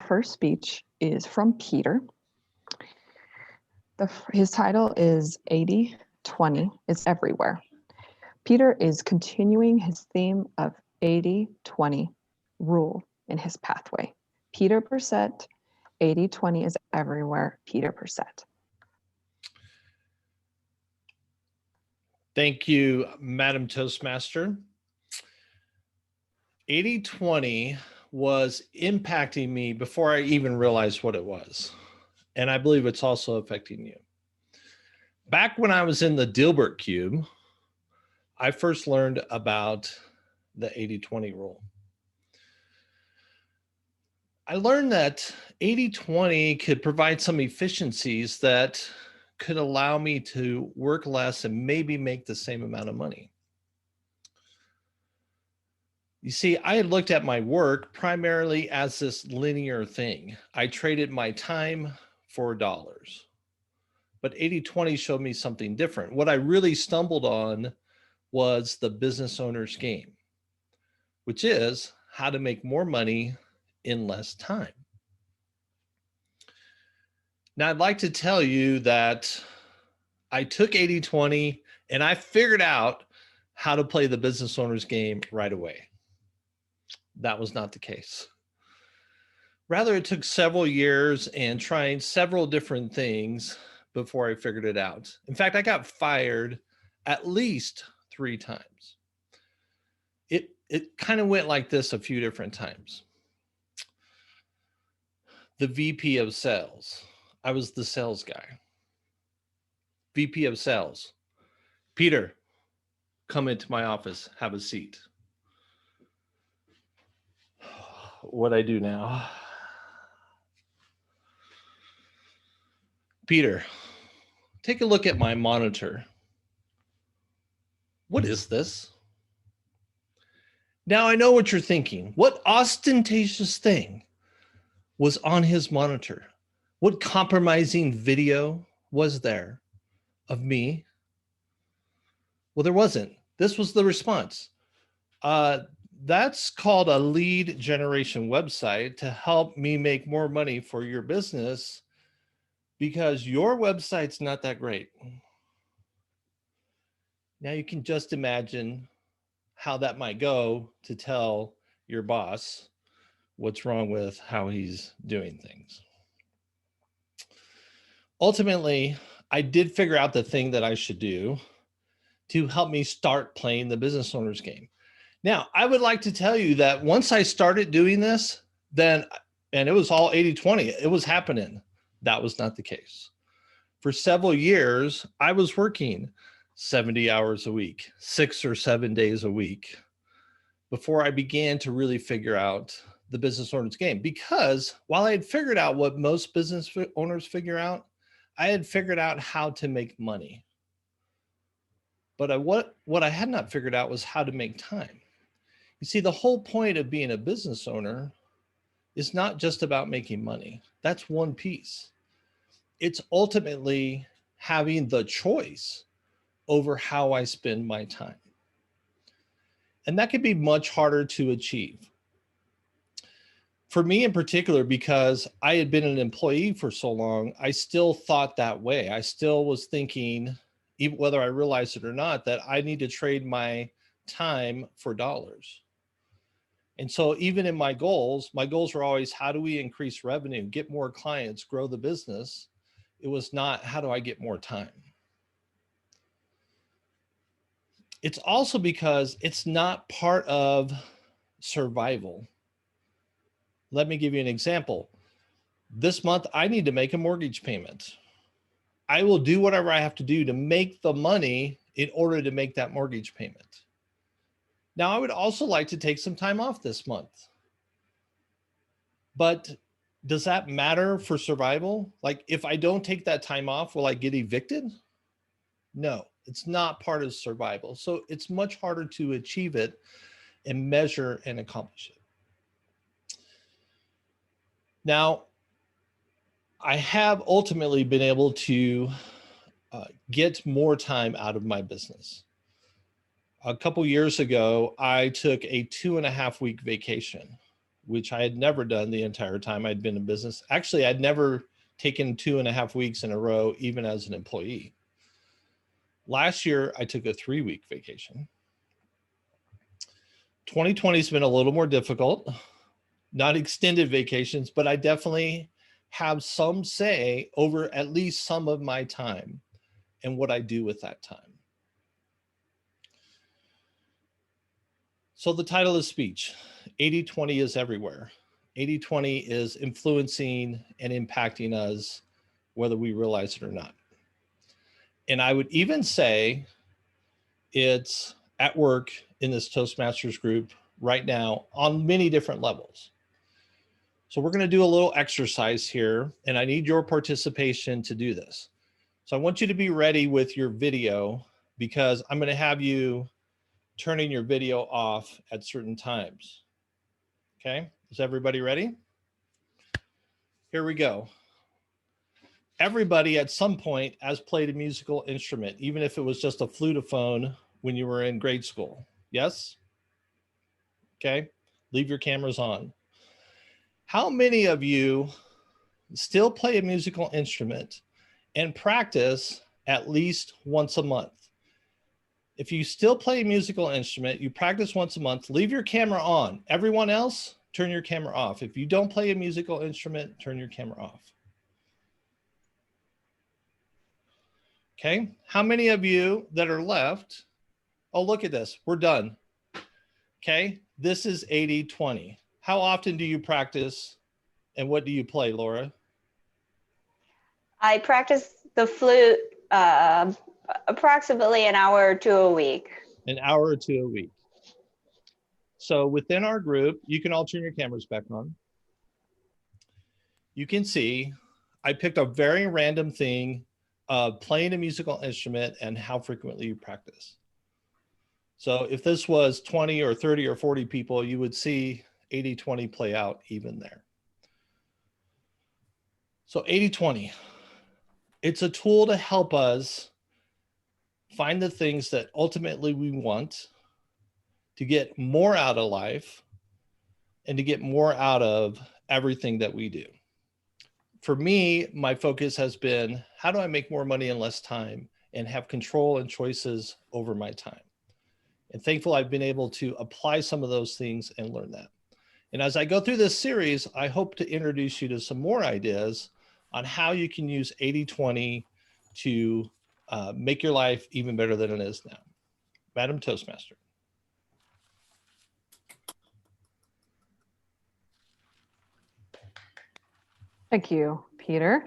first speech is from Peter. His title is 80-20. It's everywhere. Peter is continuing his theme of 80-20 rule in his pathway. Peter Percent, 80-20 is everywhere. Peter Percent. Thank you, Madam Toastmaster. 80-20 was impacting me before I even realized what it was. And I believe it's also affecting you. Back when I was in the Dilbert Cube, I first learned about the 80-20 rule. I learned that 80-20 could provide some efficiencies that could allow me to work less and maybe make the same amount of money. You see, I had looked at my work primarily as this linear thing. I traded my time for dollars. But 80-20 showed me something different. What I really stumbled on was the business owner's game, which is how to make more money in less time. Now, I'd like to tell you that I took 80-20 and I figured out how to play the business owner's game right away. That was not the case. Rather, it took several years and trying several different things before I figured it out. In fact, I got fired at least 3 times. It kind of went like this a few different times. The VP of sales. I was the sales guy. VP of sales. Peter, come into my office, have a seat. What I do now? Peter, take a look at my monitor. What is this? Now I know what you're thinking. What ostentatious thing was on his monitor? What compromising video was there of me? Well, there wasn't. This was the response. That's called a lead generation website to help me make more money for your business because your website's not that great. Now you can just imagine how that might go to tell your boss what's wrong with how he's doing things. Ultimately, I did figure out the thing that I should do to help me start playing the business owner's game. Now, I would like to tell you that once I started doing this, and it was all 80-20, it was happening. That was not the case. For several years, I was working 70 hours a week, 6 or 7 days a week, before I began to really figure out the business owner's game. Because while I had figured out what most business owners figure out, I had figured out how to make money. But what I had not figured out was how to make time. You see, the whole point of being a business owner is not just about making money. That's one piece. It's ultimately having the choice over how I spend my time. And that can be much harder to achieve. For me in particular, because I had been an employee for so long, I still thought that way. I still was thinking, even whether I realized it or not, that I need to trade my time for dollars. And so even in my goals were always, how do we increase revenue, get more clients, grow the business? It was not, how do I get more time? It's also because it's not part of survival. Let me give you an example. This month, I need to make a mortgage payment. I will do whatever I have to do to make the money in order to make that mortgage payment. Now, I would also like to take some time off this month. But does that matter for survival? Like, if I don't take that time off, will I get evicted? No, it's not part of survival. So it's much harder to achieve it and measure and accomplish it. Now, I have ultimately been able to get more time out of my business. A couple years ago, I took a 2.5-week vacation which I had never done the entire time I'd been in business. Actually, I'd never taken 2.5 weeks in a row, even as an employee. Last year, I took a 3-week vacation. 2020 has been a little more difficult, not extended vacations, but I definitely have some say over at least some of my time and what I do with that time. So the title is speech. 80-20 is everywhere. 80-20 is influencing and impacting us, whether we realize it or not. And I would even say it's at work in this Toastmasters group right now on many different levels. So we're going to do a little exercise here, and I need your participation to do this. So I want you to be ready with your video, because I'm going to have you turning your video off at certain times. Okay, is everybody ready? Here we go. Everybody at some point has played a musical instrument, even if it was just a flutophone when you were in grade school. Yes? Okay, leave your cameras on. How many of you still play a musical instrument and practice at least once a month? If you still play a musical instrument, you practice once a month, leave your camera on. Everyone else, turn your camera off. If you don't play a musical instrument, turn your camera off. Okay, how many of you that are left? Oh, look at this, we're done. Okay, this is 80-20. How often do you practice and what do you play, Laura? I practice the flute approximately an hour or two a week. An hour or two a week. So within our group, you can all turn your cameras back on. You can see I picked a very random thing of playing a musical instrument and how frequently you practice. So if this was 20 or 30 or 40 people, you would see 80-20 play out even there. So 80-20, it's a tool to help us find the things that ultimately we want, to get more out of life, and to get more out of everything that we do. For me, my focus has been, how do I make more money in less time and have control and choices over my time? And thankful I've been able to apply some of those things and learn that. And as I go through this series, I hope to introduce you to some more ideas on how you can use 80-20 to make your life even better than it is now. Madam Toastmaster. Thank you, Peter.